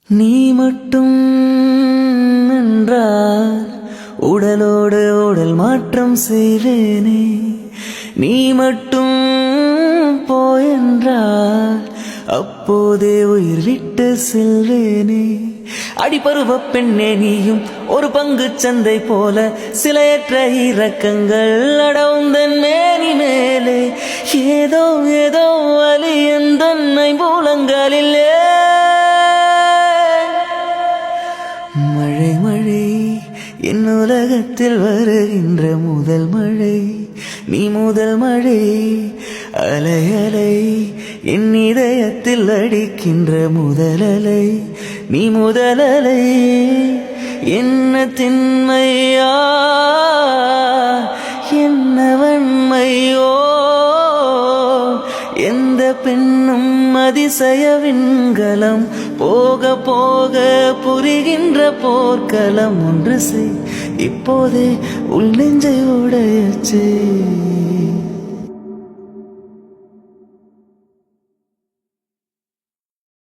நீ மட்டும் என்றால் உடலோடு உடல் மாற்றம் செய்வேனே. நீ மட்டும் போயென்றால் அப்போதே உயிர் விட்டு செல்வேனே. அடிபருவ பெண்ணே நீயும் ஒரு பங்கு சந்தை போல சிலையற்ற இறக்கங்கள் அடவுந்தன் மேனி மேலே. ஏதோ ஏதோ வலி எந்தன்னை மூலங்களிலே. மழை மழை என் உலகத்தில் வருகின்ற முதல் மழை. நீ முதல் மழை. அலை அலை என் இதயத்தில் அடிக்கின்ற முதல் அலை. நீ முதல் அலை. என்ன திண்மையா என்ன வன்மையோ. எந்த பெண்ணும் அதிசய விண்கலம். போக போக புரிகின்ற போர்க்களம். ஒன்று செய் இப்போதே உள் நெஞ்சை உடையச்சே.